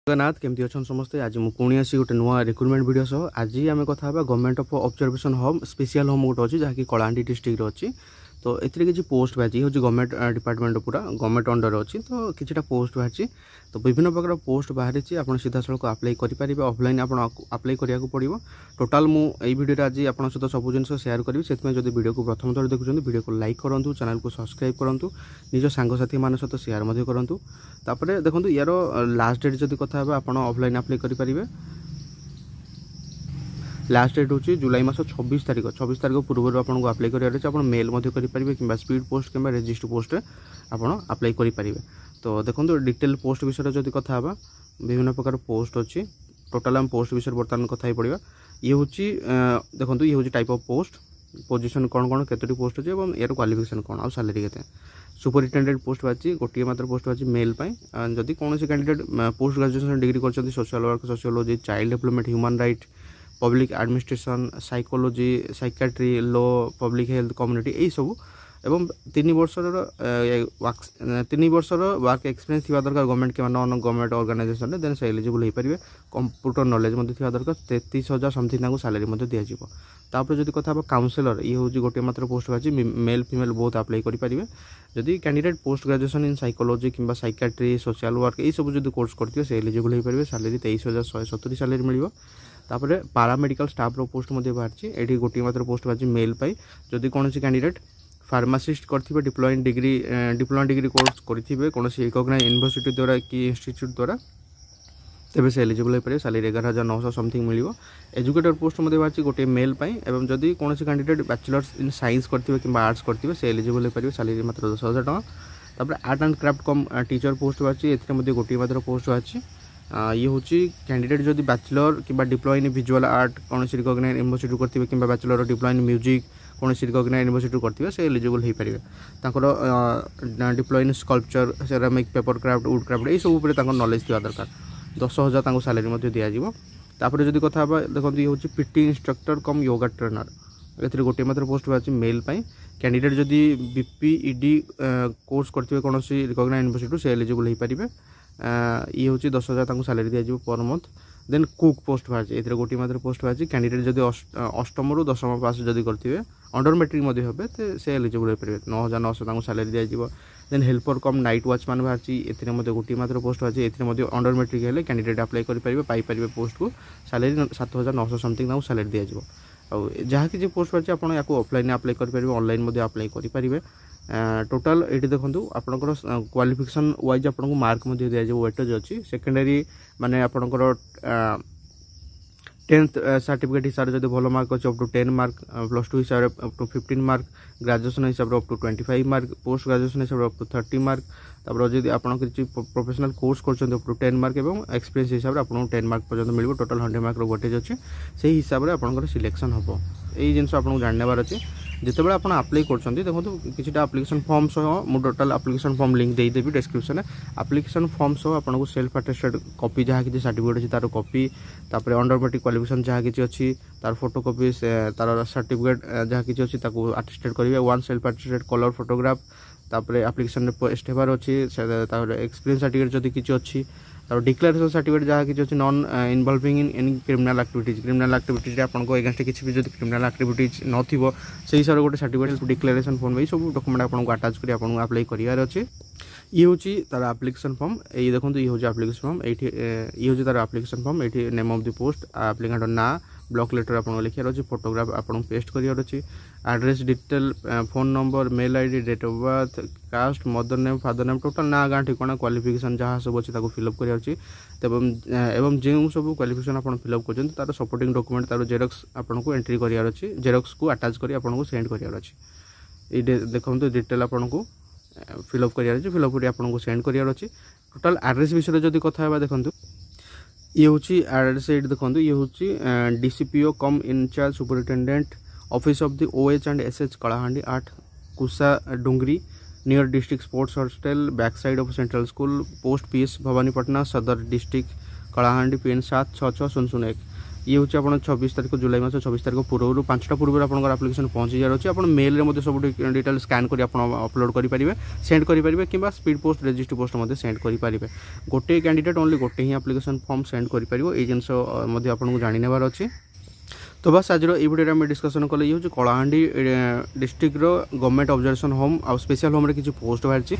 जगन्नाथ केमती अच्छा समस्ते आज मुझे पुणी आसी गोटे नुआ रिक्रुटमेंट वीडियो सह आज आम कथा government of observation home special home गोटे अच्छी जहाँकि कलाहांडी डिस्ट्रिक्ट अच्छी तो ये किसी पोस्ट बाहरी हूँ गवर्नमेंट डिपार्टमेंट पूरा गवर्नमेंट अंडर अच्छी तो किसी पोस्ट बाहरी तो विभिन्न प्रकार पोस्ट बाहरी आप सीधा सड़क आप्लाई करेंगे ऑफलाइन आप्लाई करा पड़ो टोटाल मुझे भिडियो आज आप सहित सब जिन सेयार करी से जब वीडियो को प्रथम थर देखुं वीडियो को लाइक करूँ चैनल को सब्सक्राइब करूँ निज सांगसाथी मान सहित सेयार करूँ तापर देखो यार लास्ट डेट जब कथा आप ऑफलाइन आप्लाई करेंगे लास्ट डेट हूँ जुलाई मास 26 तारीख पूर्व आपको आप्लाई कर मेल करेंगे कि स्पीड पोस्ट कि रजिस्टर पोस्ट आप आप्लाई करेंगे तो देखो डिटेल पोस्ट विषय जब कथा विभिन्न प्रकार पोस्ट अच्छी टोटाल आम पोस्ट विषय बर्तमान कथा पड़ा ये हूँ देखो ये हूँ टाइप ऑफ पोस्ट पोजीशन कौन कौन केतोटी पोस्ट अच्छे और यार क्वालिफिकेशन कौन आ सैलरी के सुपरिटेडेंट पोस्ट बाजी गोटे मात्र पोस्ट बाजी मेल जदि कौन कैंडिडेट पोस्ट ग्रेजुएशन डिग्री कर social work sociology child development human right public administration psychology psychiatry law public health community यही सब एवं 3 वर्षर वर्क एक्सपीरियंस थी दरकार गवर्नमेंट के मान गवर्नमेंट ऑर्गेनाइजेशन देन से एलिजिबल हो पारे कंप्यूटर नॉलेज दरकार 33,000 समथिंग सैलरी दिज्व तापर जब कथा काउंसिलर ये हूँ गोटे मात्र पोस्ट बाजी मेल फीमेल बहुत आप्लाई करेंगे जदि candidate post graduation in psychology कि साइकियाट्री सोशल वर्क यही सब जो कोर्स करते से एलिजिबल हो पारे सैलरी 23,170 सैलरी मिल तापर पारामेडिकल स्टाफ पोस्ट बाहरी ये गोटे मात्र पोस्ट बाजी मेल पाई जदि कौन कैंडिडेट फार्मासीस्ट करथिबे डिप्लोमा डिग्री कोर्स करेंगे कौन रिकग्नाइज यूनिवर्सिटी द्वारा कि इंस्टीट्यूट द्वारा तेज से एलिजिबल हो पारे सैलरी 11,900 समथिंग मिल एजुकेटर पोस्ट बाहरी गोटे मेल एवं जदि कौन कैंडिडेट बैचलर्स इन साइंस करेंगे कि आर्ट्स करेंगे से एलिजिबल हो पारे सैलरी मात्र 10,000 टका तापर art and craft come teacher post बाहरी ए गोटे मात्र पोस्ट बाहरी ये हूँ कैंडिडेट जदि बैचलर कि डिप्लोमा इन विजुअल आर्ट कौन रिकग्नाइज यूनिवर्सिटी करेंगे कि बैचलर डिप्लोमा इन म्यूजिक कौन रिकग्नाइज यूनिवर्सिटी करेंगे से एलिजिबल हो पारे diploma in sculpture ceramic paper craft would craft यही सब नॉलेज थी दरकार 10,000 सैलरी दिज्व तापर जब कथा देखो ये हूँ पीटी इंस्ट्रक्टर कम योगा ट्रेनर ए गोटे मात्र पोस्ट बाहरी मेल कैंडिडेट जदि बीपीईडी कोर्स करेंगे कौन रिकग्नाइज यूनिवर्सिटी से एलिजिबल हो पारे ये हूँ 10,000 salary दिज्व per month then cook post बाहरी ए गोटे मात्र पोस्ट बाहरी कैंडिडेट जदि अष्टम रु 10th पास जदि करेंगे अंडर मैट्रिक हे से एलिजिबल हो पारे 9,900 सैलरी दिज्व देन हेल्पर कम नाइट वॉचमैन बाहरी ए गोटे मात्र पोस्ट बाहरी A under matric हेल्ले candidate apply करेंगे पोस्ट को सैलरी 7,900 समथिंग सैलरी दिज्व और जहाँ कि पोस्ट बाहरी आप ऑफलाइन आप्लाई करेंगे ऑनलाइन आप्लाई करेंगे टोटाल ये देखो आपंकर क्वालिफिकेशन वाइज आपको मार्क दिज्व वेटेज अच्छी सेकेंडरी माने आपंकर 10th सर्टिफिकेट हिसाब से जो भल मार्क अच्छे अप टू 10 मार्क +2 हिसाब से अप टू 15 मार्क ग्रेजुएशन हिसाब से up to 25 mark post graduation हिसाब से अप टू 30 मार्क तापर जब आप प्रोफेशनल कोर्स कर अप टू 10 मार्क और एक्सपीरियंस हिसाब से आपको 10 मार्क पर्यटन मिल टोटाल 100 मार्क वेटेज अच्छे से हिसाब से आपंकर सिलेक्शन हम यही जिन आपको जानवर अच्छे जिते आप आप्लाई कर देखो किसी एप्लिकेशन फॉर्म सह मुझे टोटाल एप्लिकेशन फॉर्म लिंक देदेवि डिस्क्रिप्शन एप्लिकेशन फॉर्म सह आपको सेल्फ अटेस्टेड कॉपी जहाँ कि सर्टिफिकेट अच्छी तार कॉपी तापर अंडर मैट्रिक क्वालिफिकेशन जहाँ कि अच्छी तार फोटो कॉपी तार सर्टिफिकेट जहाँ कि अच्छी अटेस्टेड करेंगे 1 सेल्फ अटेस्टेड कलर फोटोग्राफ तापर एप्लिकेशन पेस्ट होबार अच्छी एक्सपीरियंस सर्टिफिकेट जदि किसी अच्छी और डिक्लेरेशन सर्टिफिकेट जहाँ कि अच्छी non involving in any criminal activities आपको एगेंस्ट किसी भी जो क्रिमिनल एक्टिविटीज नथिबो से हिसाब से गोटे सर्टिफिकेट डिक्लेरेशन फॉर्म ये सब डॉक्यूमेंट आपको अटैच कर अप्लाई करार अच्छे ये हूँ तार एप्लिकेशन फॉर्म ये देखो ये हूँ एप्लिकेशन फॉर्म ये हूँ तार एप्लिकेशन फॉर्म ये name of the post applicant ना ब्लॉक लेटर आपको लिखार अच्छे फोटोग्राफ आपको पेस्ट करार अच्छे address detail phone number mail ID date of birth caste mother name father name total ना गाँ ठिकाना क्वालिफिकेशन जहाँ सब अच्छे फिलअप करार अच्छे एवं जो सब क्वालिफिकेशन आप फिलअप कर तार सपोर्टिंग डॉक्यूमेंट तार जेरक्स आपको एंट्री करार अच्छे जेरक्स को अटैच कर आपको सेंड करार अच्छे ये देखो डिटेल आपको फिलअप करार अच्छे फिलअप कर आपको सेंड करार अच्छे टोटाल एड्रेस विषय जब कथा देखो ये हूँ एड्रेस ये देखो ये हूँ DCPO cum incharge superintendent office of the OH and SH Kalahandi 8 Kusa Dungri near district sports hostel back side of central school post PS Bhawanipatna Sadar district Kalahandi PN 766001 ये हूँ आप 26 तारीख जुलाई मास 26 तारीख पूर्व 5टा पूर्व आपंकर आप्लिकेसन पहुँची जार अच्छे आप मेल में सब डिटेल स्कान कर अपलोड करेंगे सेंड करेंगे कि speed post registry post send करेंगे गोटे कैंडिडेट ओनली गोटे ही आप्लिकेसन फॉर्म सेंड करेंगे ये जिनस आपको जानेबार अच्छे। तो बस आज ये वीडियो में डिस्कसन कले ये Kalahandi district government observation home आ स्पेशल होम किसी पोस्ट बाहरी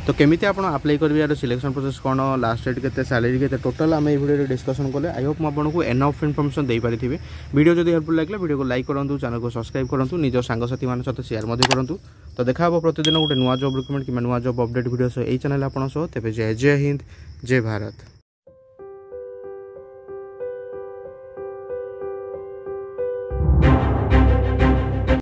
तो केमिति आप अप्लाई करेंगे यार सिलेक्शन प्रोसेस कौन लास्ट डेट के सैलरी के टोटाल आम वीडियो डिस्कसन कले आई होप आपको एनफ इनफर्मेशन दे पारि वीडियो जब हेल्पफुल लगे वीडियो को लाइक करूँ चैनल को सब्सक्राइब करूँ निज सांगसाथी मान सहित शेयर करूँ। तो देखा प्रतिदिन गोटे नुआ जॉब रिक्रुटमेंट कि नुआ जॉब अपडेट वीडियो यही चैनल आप तेज जय हिंद जय भारत।